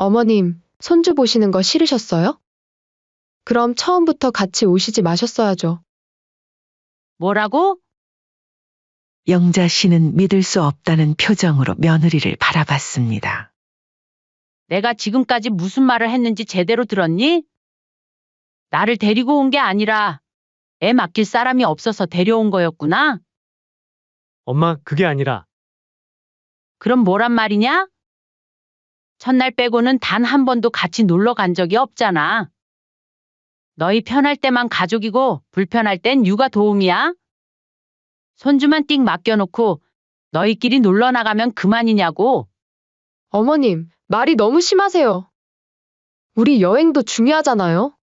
어머님, 손주 보시는 거 싫으셨어요? 그럼 처음부터 같이 오시지 마셨어야죠. 뭐라고? 영자 씨는 믿을 수 없다는 표정으로 며느리를 바라봤습니다. 내가 지금까지 무슨 말을 했는지 제대로 들었니? 나를 데리고 온 게 아니라 애 맡길 사람이 없어서 데려온 거였구나? 엄마, 그게 아니라 그럼 뭐란 말이냐? 첫날 빼고는 단 한 번도 같이 놀러 간 적이 없잖아. 너희 편할 때만 가족이고 불편할 땐 육아 도우미야? 손주만 띡 맡겨놓고 너희끼리 놀러 나가면 그만이냐고. 어머님, 말이 너무 심하세요. 우리 여행도 중요하잖아요.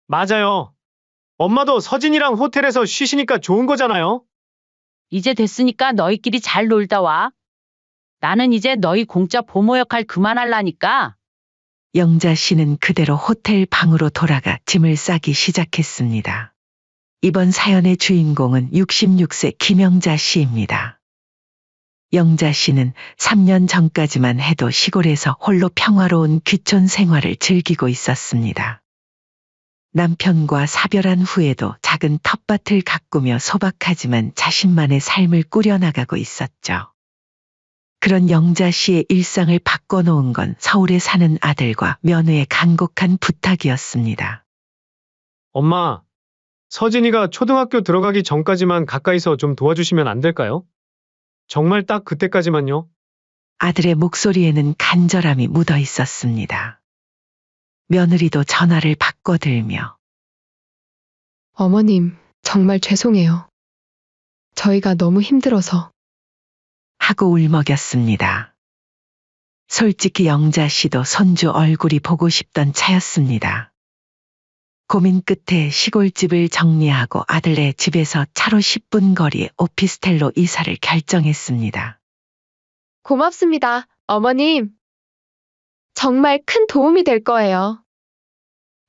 맞아요. 엄마도 서진이랑 호텔에서 쉬시니까 좋은 거잖아요. 이제 됐으니까 너희끼리 잘 놀다 와. 나는 이제 너희 공짜 보모 역할 그만할라니까. 영자 씨는 그대로 호텔 방으로 돌아가 짐을 싸기 시작했습니다. 이번 사연의 주인공은 66세 김영자 씨입니다. 영자 씨는 3년 전까지만 해도 시골에서 홀로 평화로운 귀촌 생활을 즐기고 있었습니다. 남편과 사별한 후에도 작은 텃밭을 가꾸며 소박하지만 자신만의 삶을 꾸려나가고 있었죠. 그런 영자 씨의 일상을 바꿔놓은 건 서울에 사는 아들과 며느의 간곡한 부탁이었습니다. 엄마, 서진이가 초등학교 들어가기 전까지만 가까이서 좀 도와주시면 안 될까요? 정말 딱 그때까지만요. 아들의 목소리에는 간절함이 묻어 있었습니다. 며느리도 전화를 바꿔들며 어머님, 정말 죄송해요. 저희가 너무 힘들어서. 하고 울먹였습니다. 솔직히 영자 씨도 손주 얼굴이 보고 싶던 차였습니다. 고민 끝에 시골집을 정리하고 아들네 집에서 차로 10분 거리의 오피스텔로 이사를 결정했습니다. 고맙습니다, 어머님. 정말 큰 도움이 될 거예요.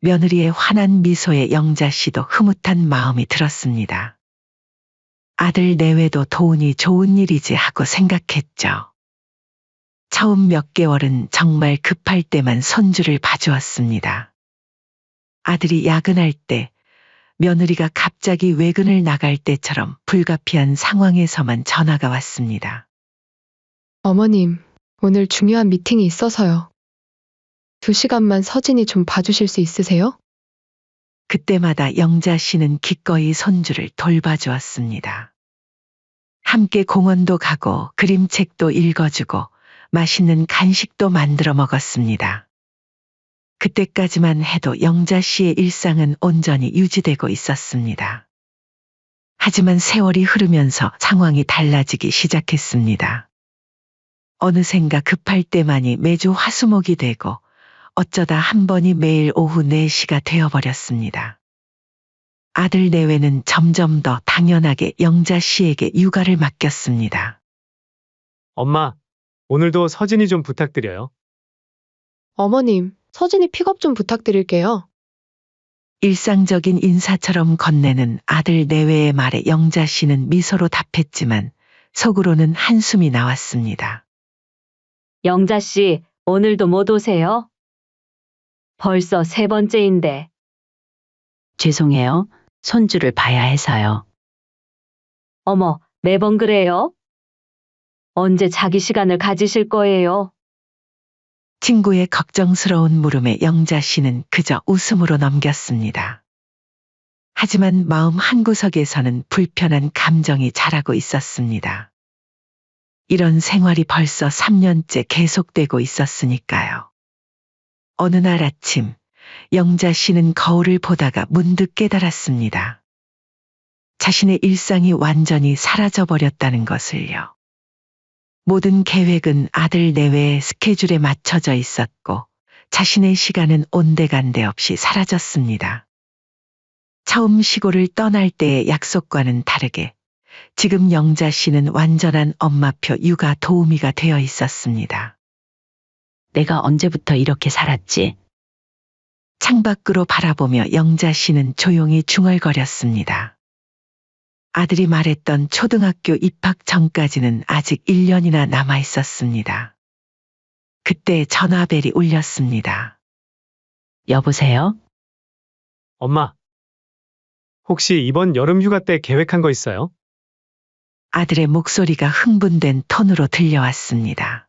며느리의 환한 미소에 영자 씨도 흐뭇한 마음이 들었습니다. 아들 내외도 도우니 좋은 일이지 하고 생각했죠. 처음 몇 개월은 정말 급할 때만 손주를 봐주었습니다. 아들이 야근할 때, 며느리가 갑자기 외근을 나갈 때처럼 불가피한 상황에서만 전화가 왔습니다. 어머님, 오늘 중요한 미팅이 있어서요. 2시간만 서진이 좀 봐주실 수 있으세요? 그때마다 영자 씨는 기꺼이 손주를 돌봐주었습니다. 함께 공원도 가고 그림책도 읽어주고 맛있는 간식도 만들어 먹었습니다. 그때까지만 해도 영자 씨의 일상은 온전히 유지되고 있었습니다. 하지만 세월이 흐르면서 상황이 달라지기 시작했습니다. 어느샌가 급할 때만이 매주 화수목이 되고 어쩌다 한 번이 매일 오후 4시가 되어버렸습니다. 아들 내외는 점점 더 당연하게 영자 씨에게 육아를 맡겼습니다. 엄마, 오늘도 서진이 좀 부탁드려요. 어머님, 서진이 픽업 좀 부탁드릴게요. 일상적인 인사처럼 건네는 아들 내외의 말에 영자 씨는 미소로 답했지만 속으로는 한숨이 나왔습니다. 영자 씨, 오늘도 못 오세요? 벌써 3번째인데. 죄송해요. 손주를 봐야 해서요. 어머, 매번 그래요? 언제 자기 시간을 가지실 거예요? 친구의 걱정스러운 물음에 영자 씨는 그저 웃음으로 넘겼습니다. 하지만 마음 한구석에서는 불편한 감정이 자라고 있었습니다. 이런 생활이 벌써 3년째 계속되고 있었으니까요. 어느 날 아침, 영자 씨는 거울을 보다가 문득 깨달았습니다. 자신의 일상이 완전히 사라져버렸다는 것을요. 모든 계획은 아들 내외의 스케줄에 맞춰져 있었고 자신의 시간은 온데간데 없이 사라졌습니다. 처음 시골을 떠날 때의 약속과는 다르게 지금 영자 씨는 완전한 엄마표 육아 도우미가 되어 있었습니다. 내가 언제부터 이렇게 살았지? 창밖으로 바라보며 영자 씨는 조용히 중얼거렸습니다. 아들이 말했던 초등학교 입학 전까지는 아직 1년이나 남아 있었습니다. 그때 전화벨이 울렸습니다. 여보세요? 엄마, 혹시 이번 여름 휴가 때 계획한 거 있어요? 아들의 목소리가 흥분된 톤으로 들려왔습니다.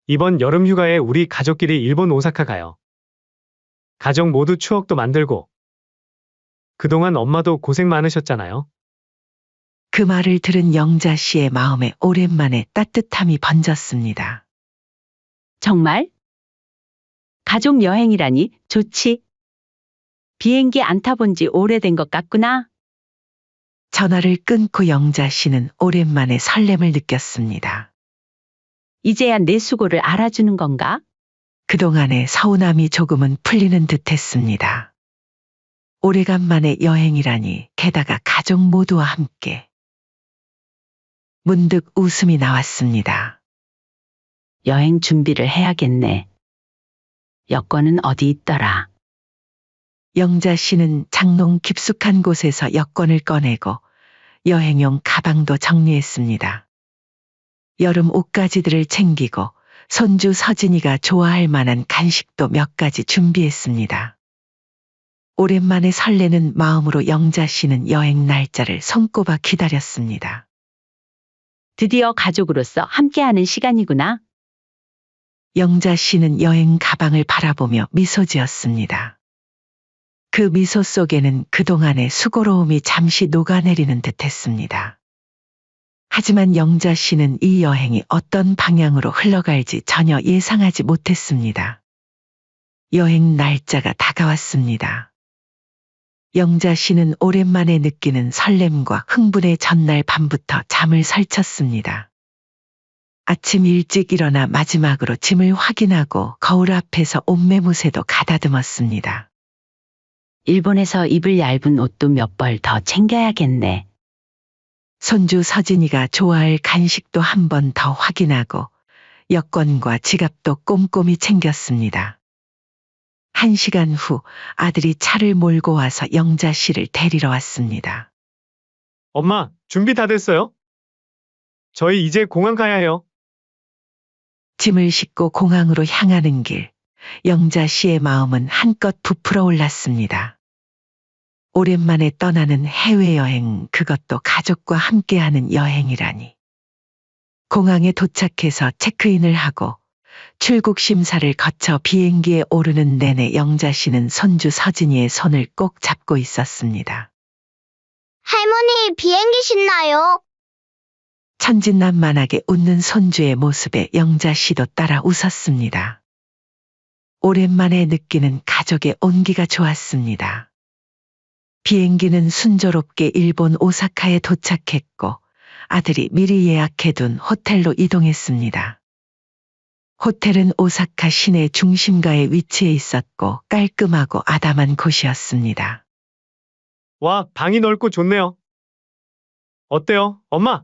이번 여름 휴가에 우리 가족끼리 일본 오사카 가요. 가족 모두 추억도 만들고. 그동안 엄마도 고생 많으셨잖아요. 그 말을 들은 영자 씨의 마음에 오랜만에 따뜻함이 번졌습니다. 정말? 가족 여행이라니 좋지. 비행기 안 타본 지 오래된 것 같구나. 전화를 끊고 영자 씨는 오랜만에 설렘을 느꼈습니다. 이제야 내 수고를 알아주는 건가? 그동안의 서운함이 조금은 풀리는 듯 했습니다. 오래간만에 여행이라니 게다가 가족 모두와 함께. 문득 웃음이 나왔습니다. 여행 준비를 해야겠네. 여권은 어디 있더라? 영자 씨는 장롱 깊숙한 곳에서 여권을 꺼내고 여행용 가방도 정리했습니다. 여름 옷가지들을 챙기고 손주 서진이가 좋아할 만한 간식도 몇 가지 준비했습니다. 오랜만에 설레는 마음으로 영자 씨는 여행 날짜를 손꼽아 기다렸습니다. 드디어 가족으로서 함께하는 시간이구나. 영자 씨는 여행 가방을 바라보며 미소 지었습니다. 그 미소 속에는 그동안의 수고로움이 잠시 녹아내리는 듯 했습니다. 하지만 영자 씨는 이 여행이 어떤 방향으로 흘러갈지 전혀 예상하지 못했습니다. 여행 날짜가 다가왔습니다. 영자 씨는 오랜만에 느끼는 설렘과 흥분의 전날 밤부터 잠을 설쳤습니다. 아침 일찍 일어나 마지막으로 짐을 확인하고 거울 앞에서 옷매무새도 가다듬었습니다. 일본에서 입을 얇은 옷도 몇 벌 더 챙겨야겠네. 손주 서진이가 좋아할 간식도 한 번 더 확인하고 여권과 지갑도 꼼꼼히 챙겼습니다. 1시간 후 아들이 차를 몰고 와서 영자 씨를 데리러 왔습니다. 엄마, 준비 다 됐어요? 저희 이제 공항 가야 해요. 짐을 싣고 공항으로 향하는 길, 영자 씨의 마음은 한껏 부풀어 올랐습니다. 오랜만에 떠나는 해외여행, 그것도 가족과 함께하는 여행이라니. 공항에 도착해서 체크인을 하고 출국 심사를 거쳐 비행기에 오르는 내내 영자 씨는 손주 서진이의 손을 꼭 잡고 있었습니다. 할머니, 비행기 신나요? 천진난만하게 웃는 손주의 모습에 영자 씨도 따라 웃었습니다. 오랜만에 느끼는 가족의 온기가 좋았습니다. 비행기는 순조롭게 일본 오사카에 도착했고 아들이 미리 예약해둔 호텔로 이동했습니다. 호텔은 오사카 시내 중심가에 위치해 있었고 깔끔하고 아담한 곳이었습니다. 와, 방이 넓고 좋네요. 어때요, 엄마?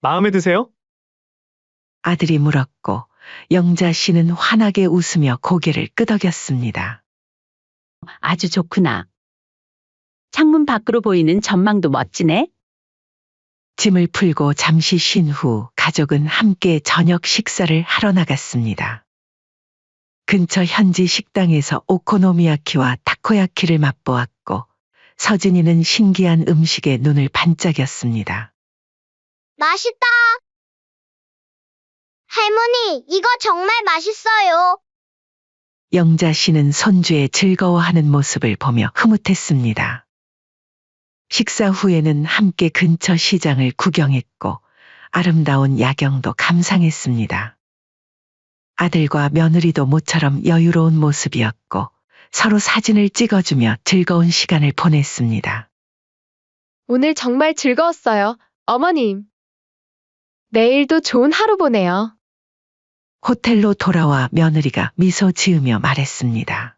마음에 드세요? 아들이 물었고 영자 씨는 환하게 웃으며 고개를 끄덕였습니다. 아주 좋구나. 창문 밖으로 보이는 전망도 멋지네. 짐을 풀고 잠시 쉰 후 가족은 함께 저녁 식사를 하러 나갔습니다. 근처 현지 식당에서 오코노미야키와 타코야키를 맛보았고 서진이는 신기한 음식에 눈을 반짝였습니다. 맛있다. 할머니, 이거 정말 맛있어요. 영자 씨는 손주의 즐거워하는 모습을 보며 흐뭇했습니다. 식사 후에는 함께 근처 시장을 구경했고 아름다운 야경도 감상했습니다. 아들과 며느리도 모처럼 여유로운 모습이었고 서로 사진을 찍어주며 즐거운 시간을 보냈습니다. 오늘 정말 즐거웠어요, 어머님. 내일도 좋은 하루 보내요. 호텔로 돌아와 며느리가 미소 지으며 말했습니다.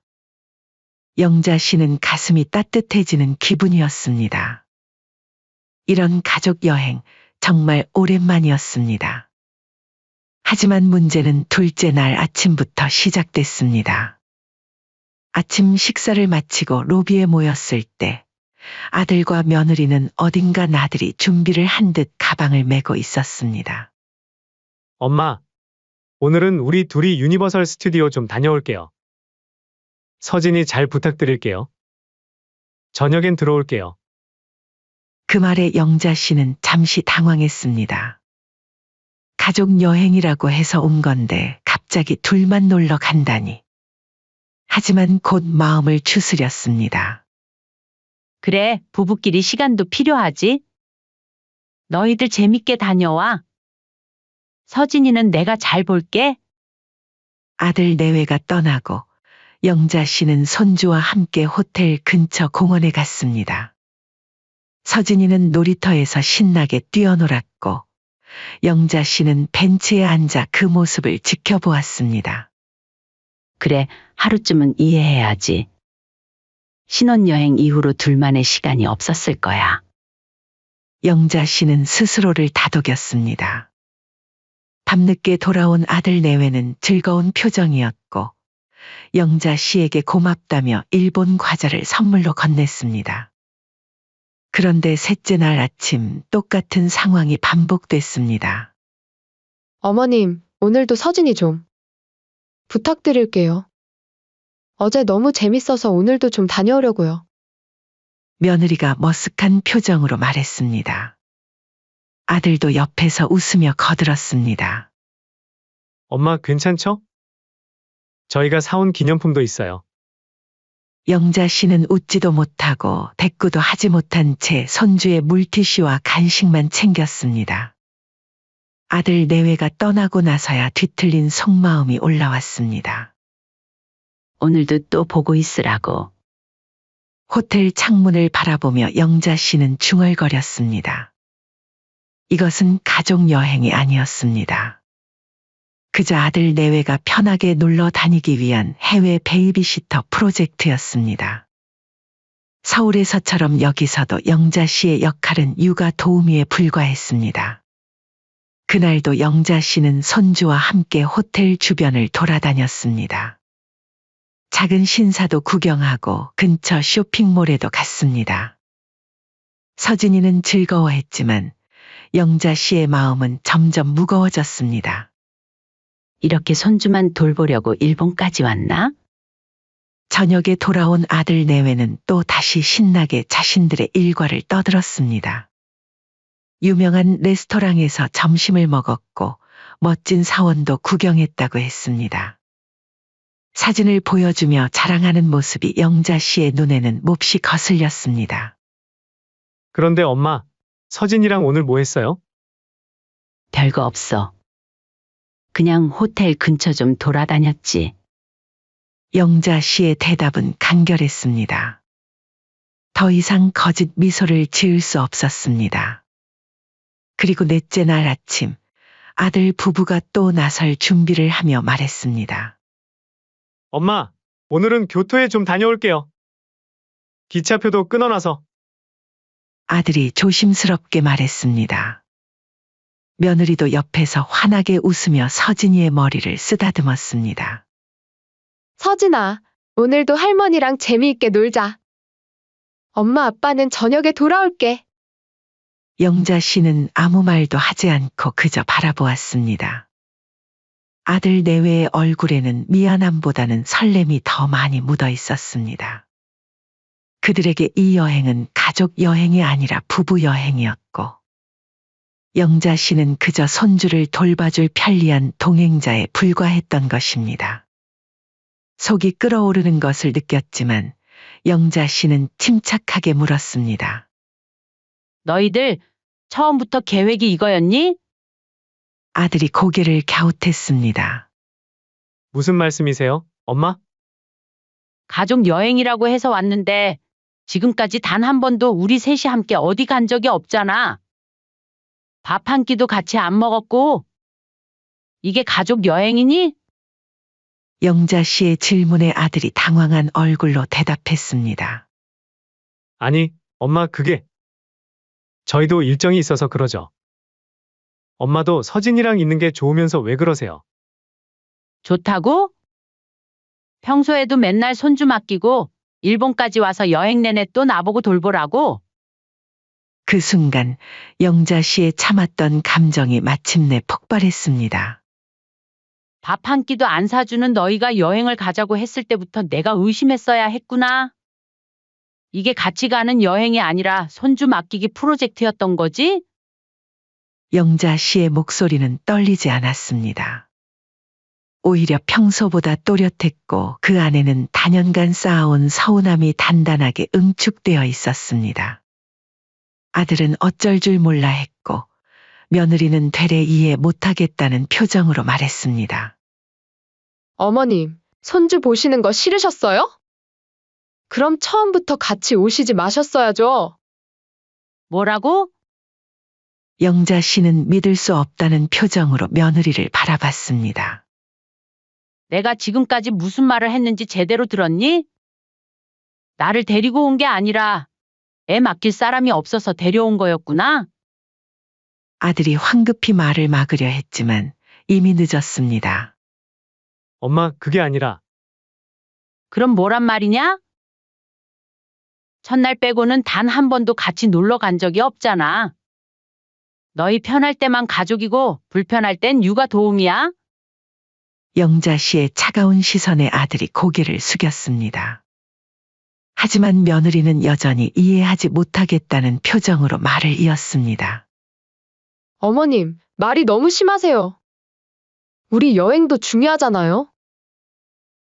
영자 씨는 가슴이 따뜻해지는 기분이었습니다. 이런 가족 여행 정말 오랜만이었습니다. 하지만 문제는 둘째 날 아침부터 시작됐습니다. 아침 식사를 마치고 로비에 모였을 때 아들과 며느리는 어딘가 나들이 준비를 한 듯 가방을 메고 있었습니다. 엄마, 오늘은 우리 둘이 유니버설 스튜디오 좀 다녀올게요. 서진이 잘 부탁드릴게요. 저녁엔 들어올게요. 그 말에 영자 씨는 잠시 당황했습니다. 가족 여행이라고 해서 온 건데 갑자기 둘만 놀러 간다니. 하지만 곧 마음을 추스렸습니다. 그래, 부부끼리 시간도 필요하지. 너희들 재밌게 다녀와. 서진이는 내가 잘 볼게. 아들 내외가 떠나고 영자 씨는 손주와 함께 호텔 근처 공원에 갔습니다. 서진이는 놀이터에서 신나게 뛰어놀았고 영자 씨는 벤치에 앉아 그 모습을 지켜보았습니다. 그래, 하루쯤은 이해해야지. 신혼여행 이후로 둘만의 시간이 없었을 거야. 영자 씨는 스스로를 다독였습니다. 밤늦게 돌아온 아들 내외는 즐거운 표정이었고 영자 씨에게 고맙다며 일본 과자를 선물로 건넸습니다. 그런데 셋째 날 아침 똑같은 상황이 반복됐습니다. 어머님, 오늘도 서진이 좀 부탁드릴게요. 어제 너무 재밌어서 오늘도 좀 다녀오려고요. 며느리가 머쓱한 표정으로 말했습니다. 아들도 옆에서 웃으며 거들었습니다. 엄마 괜찮죠? 저희가 사온 기념품도 있어요. 영자 씨는 웃지도 못하고 대꾸도 하지 못한 채 손주의 물티슈와 간식만 챙겼습니다. 아들 내외가 떠나고 나서야 뒤틀린 속마음이 올라왔습니다. 오늘도 또 보고 있으라고. 호텔 창문을 바라보며 영자 씨는 중얼거렸습니다. 이것은 가족 여행이 아니었습니다. 그저 아들 내외가 편하게 놀러 다니기 위한 해외 베이비시터 프로젝트였습니다. 서울에서처럼 여기서도 영자 씨의 역할은 육아 도우미에 불과했습니다. 그날도 영자 씨는 손주와 함께 호텔 주변을 돌아다녔습니다. 작은 신사도 구경하고 근처 쇼핑몰에도 갔습니다. 서진이는 즐거워했지만 영자 씨의 마음은 점점 무거워졌습니다. 이렇게 손주만 돌보려고 일본까지 왔나? 저녁에 돌아온 아들 내외는 또 다시 신나게 자신들의 일과를 떠들었습니다. 유명한 레스토랑에서 점심을 먹었고 멋진 사원도 구경했다고 했습니다. 사진을 보여주며 자랑하는 모습이 영자 씨의 눈에는 몹시 거슬렸습니다. 그런데 엄마, 서진이랑 오늘 뭐 했어요? 별거 없어. 그냥 호텔 근처 좀 돌아다녔지. 영자 씨의 대답은 간결했습니다. 더 이상 거짓 미소를 지을 수 없었습니다. 그리고 넷째 날 아침, 아들 부부가 또 나설 준비를 하며 말했습니다. 엄마, 오늘은 교토에 좀 다녀올게요. 기차표도 끊어놔서. 아들이 조심스럽게 말했습니다. 며느리도 옆에서 환하게 웃으며 서진이의 머리를 쓰다듬었습니다. 서진아, 오늘도 할머니랑 재미있게 놀자. 엄마 아빠는 저녁에 돌아올게. 영자 씨는 아무 말도 하지 않고 그저 바라보았습니다. 아들 내외의 얼굴에는 미안함보다는 설렘이 더 많이 묻어 있었습니다. 그들에게 이 여행은 가족 여행이 아니라 부부 여행이었고, 영자 씨는 그저 손주를 돌봐줄 편리한 동행자에 불과했던 것입니다. 속이 끓어오르는 것을 느꼈지만 영자 씨는 침착하게 물었습니다. 너희들 처음부터 계획이 이거였니? 아들이 고개를 갸웃했습니다. 무슨 말씀이세요, 엄마? 가족 여행이라고 해서 왔는데 지금까지 단 한 번도 우리 셋이 함께 어디 간 적이 없잖아. 밥 한 끼도 같이 안 먹었고. 이게 가족 여행이니? 영자 씨의 질문에 아들이 당황한 얼굴로 대답했습니다. 아니, 엄마 그게. 저희도 일정이 있어서 그러죠. 엄마도 서진이랑 있는 게 좋으면서 왜 그러세요? 좋다고? 평소에도 맨날 손주 맡기고 일본까지 와서 여행 내내 또 나보고 돌보라고? 그 순간 영자 씨의 참았던 감정이 마침내 폭발했습니다. 밥 한 끼도 안 사주는 너희가 여행을 가자고 했을 때부터 내가 의심했어야 했구나. 이게 같이 가는 여행이 아니라 손주 맡기기 프로젝트였던 거지? 영자 씨의 목소리는 떨리지 않았습니다. 오히려 평소보다 또렷했고 그 안에는 단연간 쌓아온 서운함이 단단하게 응축되어 있었습니다. 아들은 어쩔 줄 몰라 했고 며느리는 되레 이해 못하겠다는 표정으로 말했습니다. 어머님, 손주 보시는 거 싫으셨어요? 그럼 처음부터 같이 오시지 마셨어야죠. 뭐라고? 영자 씨는 믿을 수 없다는 표정으로 며느리를 바라봤습니다. 내가 지금까지 무슨 말을 했는지 제대로 들었니? 나를 데리고 온 게 아니라 애 맡길 사람이 없어서 데려온 거였구나. 아들이 황급히 말을 막으려 했지만 이미 늦었습니다. 엄마, 그게 아니라 그럼 뭐란 말이냐? 첫날 빼고는 단 한 번도 같이 놀러 간 적이 없잖아. 너희 편할 때만 가족이고 불편할 땐 육아 도우미야? 영자 씨의 차가운 시선에 아들이 고개를 숙였습니다. 하지만 며느리는 여전히 이해하지 못하겠다는 표정으로 말을 이었습니다. 어머님, 말이 너무 심하세요. 우리 여행도 중요하잖아요.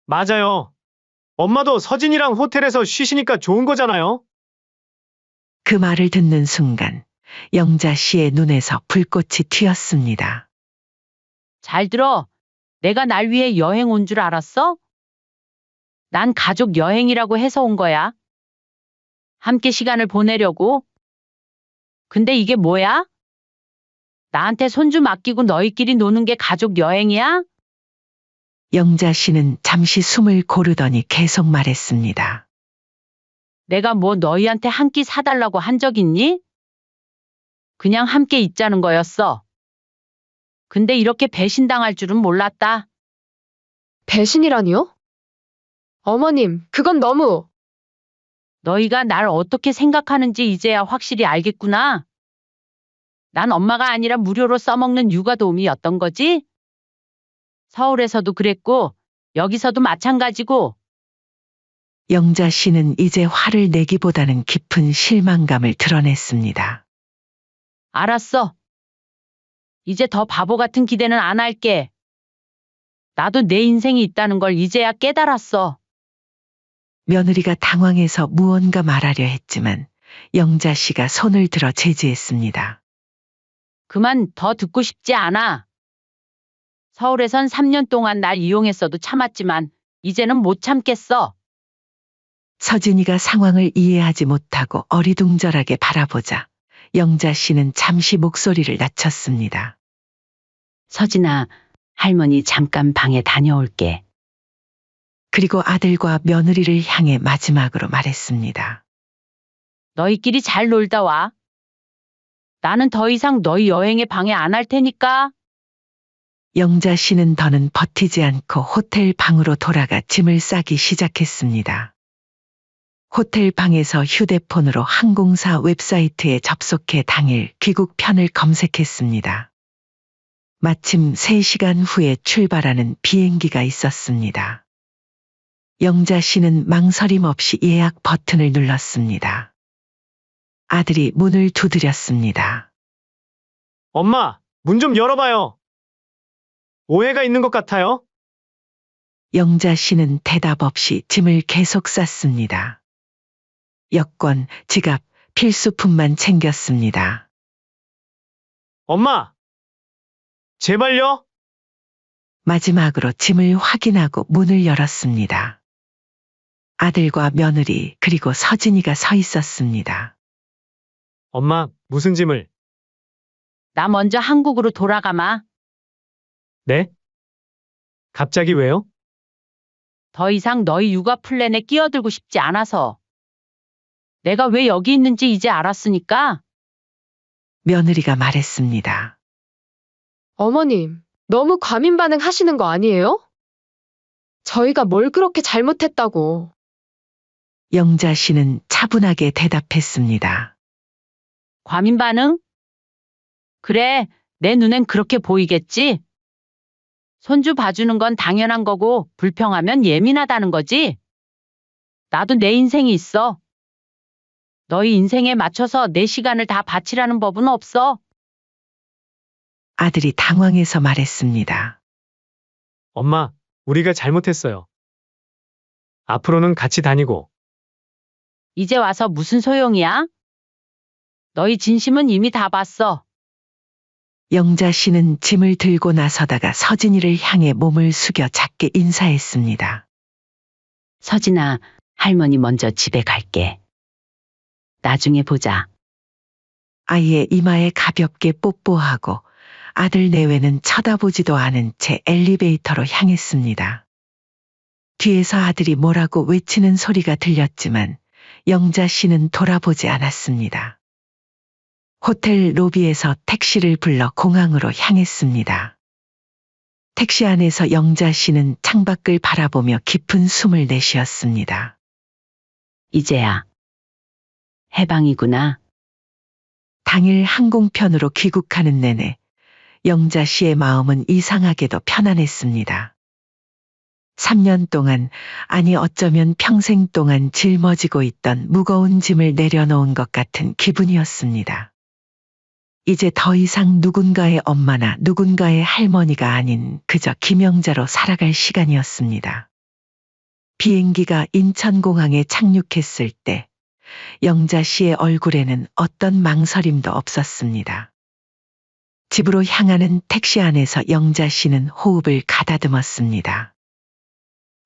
맞아요. 엄마도 서진이랑 호텔에서 쉬시니까 좋은 거잖아요. 그 말을 듣는 순간 영자 씨의 눈에서 불꽃이 튀었습니다. 잘 들어. 내가 날 위해 여행 온 줄 알았어? 난 가족 여행이라고 해서 온 거야. 함께 시간을 보내려고. 근데 이게 뭐야? 나한테 손주 맡기고 너희끼리 노는 게 가족 여행이야? 영자 씨는 잠시 숨을 고르더니 계속 말했습니다. 내가 뭐 너희한테 한 끼 사달라고 한 적 있니? 그냥 함께 있자는 거였어. 근데 이렇게 배신당할 줄은 몰랐다. 배신이라니요? 어머님, 그건 너무... 너희가 날 어떻게 생각하는지 이제야 확실히 알겠구나. 난 엄마가 아니라 무료로 써먹는 육아도우미였던 거지? 서울에서도 그랬고 여기서도 마찬가지고. 영자 씨는 이제 화를 내기보다는 깊은 실망감을 드러냈습니다. 알았어. 이제 더 바보 같은 기대는 안 할게. 나도 내 인생이 있다는 걸 이제야 깨달았어. 며느리가 당황해서 무언가 말하려 했지만 영자 씨가 손을 들어 제지했습니다. 그만 더 듣고 싶지 않아. 서울에선 3년 동안 날 이용했어도 참았지만 이제는 못 참겠어. 서진이가 상황을 이해하지 못하고 어리둥절하게 바라보자 영자 씨는 잠시 목소리를 낮췄습니다. 서진아, 할머니 잠깐 방에 다녀올게. 그리고 아들과 며느리를 향해 마지막으로 말했습니다. 너희끼리 잘 놀다 와. 나는 더 이상 너희 여행에 방해 안 할 테니까. 영자 씨는 더는 버티지 않고 호텔 방으로 돌아가 짐을 싸기 시작했습니다. 호텔 방에서 휴대폰으로 항공사 웹사이트에 접속해 당일 귀국편을 검색했습니다. 마침 3시간 후에 출발하는 비행기가 있었습니다. 영자 씨는 망설임 없이 예약 버튼을 눌렀습니다. 아들이 문을 두드렸습니다. 엄마, 문 좀 열어봐요. 오해가 있는 것 같아요. 영자 씨는 대답 없이 짐을 계속 쌌습니다. 여권, 지갑, 필수품만 챙겼습니다. 엄마! 제발요? 마지막으로 짐을 확인하고 문을 열었습니다. 아들과 며느리 그리고 서진이가 서 있었습니다. 엄마, 무슨 짐을? 나 먼저 한국으로 돌아가마. 네? 갑자기 왜요? 더 이상 너희 육아 플랜에 끼어들고 싶지 않아서. 내가 왜 여기 있는지 이제 알았으니까. 며느리가 말했습니다. 어머님, 너무 과민 반응하시는 거 아니에요? 저희가 뭘 그렇게 잘못했다고. 영자 씨는 차분하게 대답했습니다. 과민 반응? 그래, 내 눈엔 그렇게 보이겠지? 손주 봐주는 건 당연한 거고 불평하면 예민하다는 거지? 나도 내 인생이 있어. 너희 인생에 맞춰서 내 시간을 다 바치라는 법은 없어. 아들이 당황해서 말했습니다. 엄마, 우리가 잘못했어요. 앞으로는 같이 다니고, 이제 와서 무슨 소용이야? 너희 진심은 이미 다 봤어. 영자 씨는 짐을 들고 나서다가 서진이를 향해 몸을 숙여 작게 인사했습니다. 서진아, 할머니 먼저 집에 갈게. 나중에 보자. 아이의 이마에 가볍게 뽀뽀하고 아들 내외는 쳐다보지도 않은 채 엘리베이터로 향했습니다. 뒤에서 아들이 뭐라고 외치는 소리가 들렸지만 영자 씨는 돌아보지 않았습니다. 호텔 로비에서 택시를 불러 공항으로 향했습니다. 택시 안에서 영자 씨는 창밖을 바라보며 깊은 숨을 내쉬었습니다. 이제야. 해방이구나. 당일 항공편으로 귀국하는 내내 영자 씨의 마음은 이상하게도 편안했습니다. 3년 동안, 아니 어쩌면 평생 동안 짊어지고 있던 무거운 짐을 내려놓은 것 같은 기분이었습니다. 이제 더 이상 누군가의 엄마나 누군가의 할머니가 아닌 그저 김영자로 살아갈 시간이었습니다. 비행기가 인천공항에 착륙했을 때 영자 씨의 얼굴에는 어떤 망설임도 없었습니다. 집으로 향하는 택시 안에서 영자 씨는 호흡을 가다듬었습니다.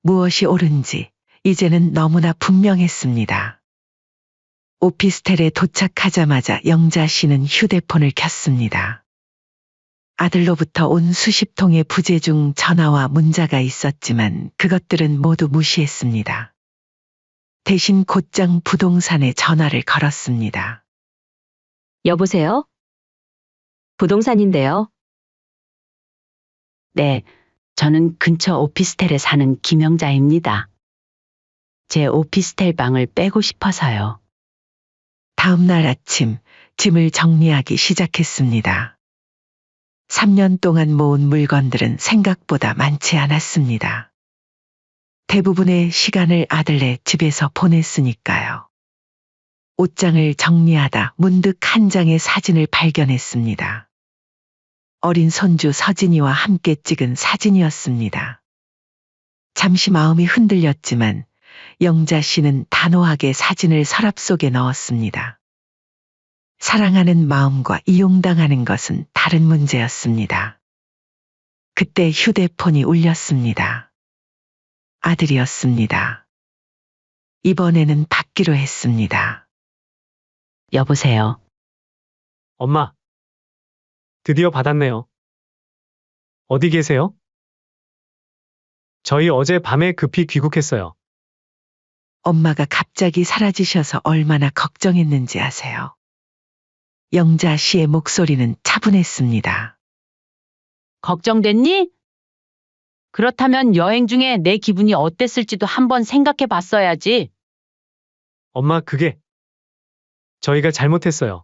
무엇이 옳은지 이제는 너무나 분명했습니다. 오피스텔에 도착하자마자 영자 씨는 휴대폰을 켰습니다. 아들로부터 온 수십 통의 부재 중 전화와 문자가 있었지만 그것들은 모두 무시했습니다. 대신 곧장 부동산에 전화를 걸었습니다. 여보세요? 부동산인데요. 네, 저는 근처 오피스텔에 사는 김영자입니다. 제 오피스텔 방을 빼고 싶어서요. 다음 날 아침 짐을 정리하기 시작했습니다. 3년 동안 모은 물건들은 생각보다 많지 않았습니다. 대부분의 시간을 아들네 집에서 보냈으니까요. 옷장을 정리하다 문득 한 장의 사진을 발견했습니다. 어린 손주 서진이와 함께 찍은 사진이었습니다. 잠시 마음이 흔들렸지만 영자 씨는 단호하게 사진을 서랍 속에 넣었습니다. 사랑하는 마음과 이용당하는 것은 다른 문제였습니다. 그때 휴대폰이 울렸습니다. 아들이었습니다. 이번에는 받기로 했습니다. 여보세요. 엄마. 드디어 받았네요. 어디 계세요? 저희 어제 밤에 급히 귀국했어요. 엄마가 갑자기 사라지셔서 얼마나 걱정했는지 아세요? 영자 씨의 목소리는 차분했습니다. 걱정됐니? 그렇다면 여행 중에 내 기분이 어땠을지도 한번 생각해 봤어야지. 엄마, 그게 저희가 잘못했어요.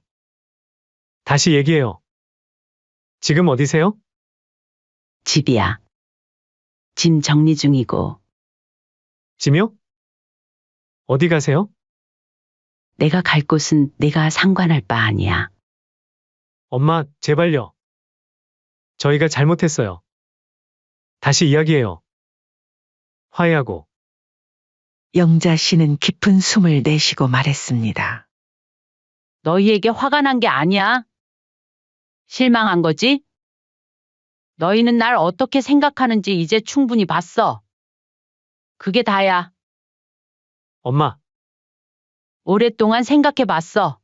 다시 얘기해요. 지금 어디세요? 집이야. 짐 정리 중이고. 짐이요? 어디 가세요? 내가 갈 곳은 내가 상관할 바 아니야. 엄마, 제발요. 저희가 잘못했어요. 다시 이야기해요. 화해하고. 영자 씨는 깊은 숨을 내쉬고 말했습니다. 너희에게 화가 난 게 아니야. 실망한 거지? 너희는 날 어떻게 생각하는지 이제 충분히 봤어. 그게 다야. 엄마, 오랫동안 생각해 봤어.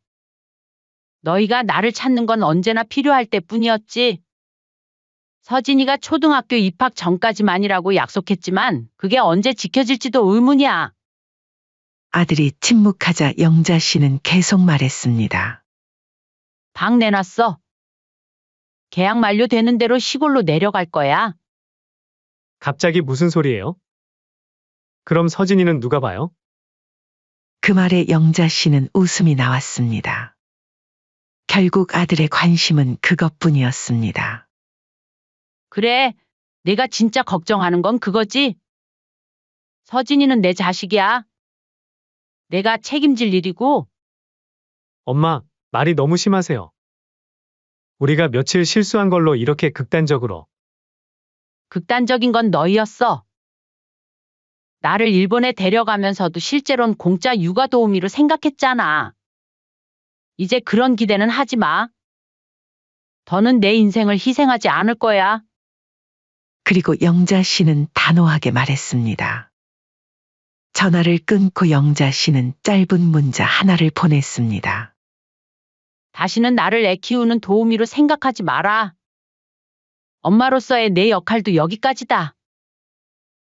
너희가 나를 찾는 건 언제나 필요할 때뿐이었지. 서진이가 초등학교 입학 전까지만이라고 약속했지만 그게 언제 지켜질지도 의문이야. 아들이 침묵하자 영자 씨는 계속 말했습니다. 방 내놨어. 계약 만료되는 대로 시골로 내려갈 거야. 갑자기 무슨 소리예요? 그럼 서진이는 누가 봐요? 그 말에 영자 씨는 웃음이 나왔습니다. 결국 아들의 관심은 그것뿐이었습니다. 그래, 내가 진짜 걱정하는 건 그거지. 서진이는 내 자식이야. 내가 책임질 일이고. 엄마, 말이 너무 심하세요. 우리가 며칠 실수한 걸로 이렇게 극단적으로. 극단적인 건 너희였어. 나를 일본에 데려가면서도 실제로는 공짜 육아 도우미로 생각했잖아. 이제 그런 기대는 하지 마. 더는 내 인생을 희생하지 않을 거야. 그리고 영자 씨는 단호하게 말했습니다. 전화를 끊고 영자 씨는 짧은 문자 하나를 보냈습니다. 다시는 나를 애 키우는 도우미로 생각하지 마라. 엄마로서의 내 역할도 여기까지다.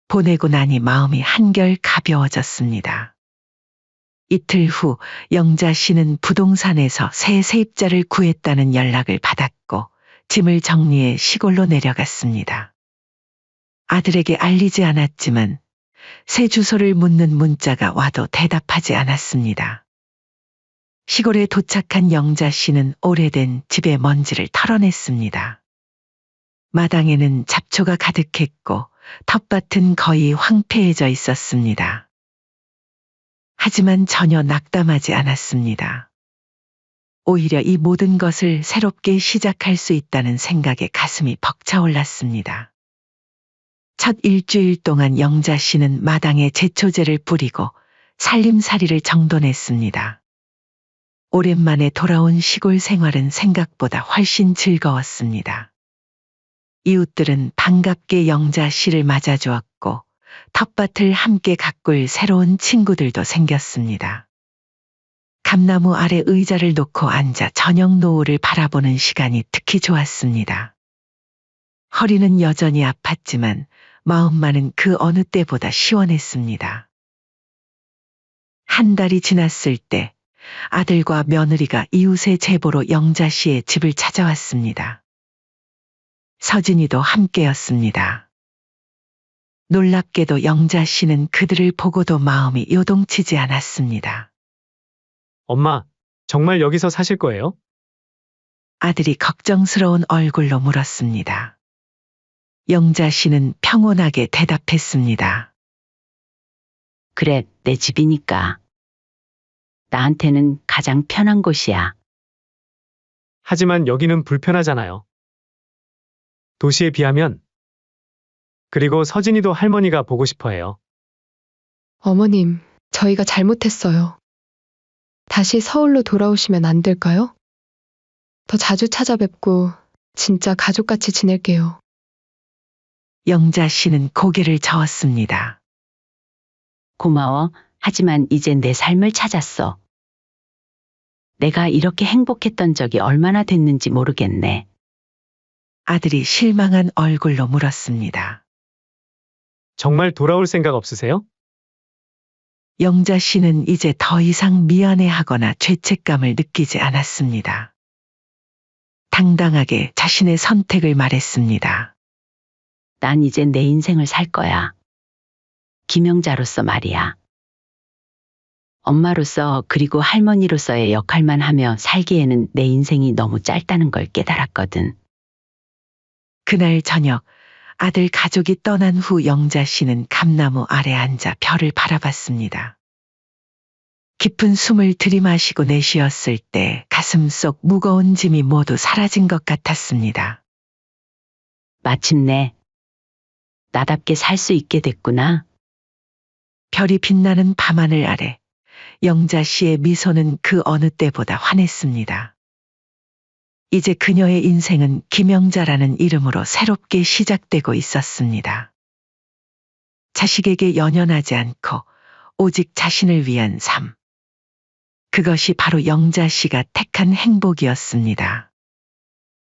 보내고 나니 마음이 한결 가벼워졌습니다. 이틀 후 영자 씨는 부동산에서 새 세입자를 구했다는 연락을 받았고 짐을 정리해 시골로 내려갔습니다. 아들에게 알리지 않았지만 새 주소를 묻는 문자가 와도 대답하지 않았습니다. 시골에 도착한 영자 씨는 오래된 집의 먼지를 털어냈습니다. 마당에는 잡초가 가득했고 텃밭은 거의 황폐해져 있었습니다. 하지만 전혀 낙담하지 않았습니다. 오히려 이 모든 것을 새롭게 시작할 수 있다는 생각에 가슴이 벅차올랐습니다. 첫 일주일 동안 영자 씨는 마당에 제초제를 뿌리고 살림살이를 정돈했습니다. 오랜만에 돌아온 시골 생활은 생각보다 훨씬 즐거웠습니다. 이웃들은 반갑게 영자 씨를 맞아주었고 텃밭을 함께 가꿀 새로운 친구들도 생겼습니다. 감나무 아래 의자를 놓고 앉아 저녁 노을을 바라보는 시간이 특히 좋았습니다. 허리는 여전히 아팠지만 마음만은 그 어느 때보다 시원했습니다. 한 달이 지났을 때 아들과 며느리가 이웃의 제보로 영자 씨의 집을 찾아왔습니다. 서진이도 함께였습니다. 놀랍게도 영자 씨는 그들을 보고도 마음이 요동치지 않았습니다. 엄마, 정말 여기서 사실 거예요? 아들이 걱정스러운 얼굴로 물었습니다. 영자 씨는 평온하게 대답했습니다. 그래, 내 집이니까. 나한테는 가장 편한 곳이야. 하지만 여기는 불편하잖아요. 도시에 비하면. 그리고 서진이도 할머니가 보고 싶어 해요. 어머님, 저희가 잘못했어요. 다시 서울로 돌아오시면 안 될까요? 더 자주 찾아뵙고 진짜 가족같이 지낼게요. 영자 씨는 고개를 저었습니다. 고마워. 하지만 이제 내 삶을 찾았어. 내가 이렇게 행복했던 적이 얼마나 됐는지 모르겠네. 아들이 실망한 얼굴로 물었습니다. 정말 돌아올 생각 없으세요? 영자 씨는 이제 더 이상 미안해하거나 죄책감을 느끼지 않았습니다. 당당하게 자신의 선택을 말했습니다. 난 이제 내 인생을 살 거야. 김영자로서 말이야. 엄마로서 그리고 할머니로서의 역할만 하며 살기에는 내 인생이 너무 짧다는 걸 깨달았거든. 그날 저녁 아들 가족이 떠난 후 영자 씨는 감나무 아래 앉아 별을 바라봤습니다. 깊은 숨을 들이마시고 내쉬었을 때 가슴 속 무거운 짐이 모두 사라진 것 같았습니다. 마침내 나답게 살 수 있게 됐구나. 별이 빛나는 밤하늘 아래 영자 씨의 미소는 그 어느 때보다 환했습니다. 이제 그녀의 인생은 김영자라는 이름으로 새롭게 시작되고 있었습니다. 자식에게 연연하지 않고 오직 자신을 위한 삶. 그것이 바로 영자 씨가 택한 행복이었습니다.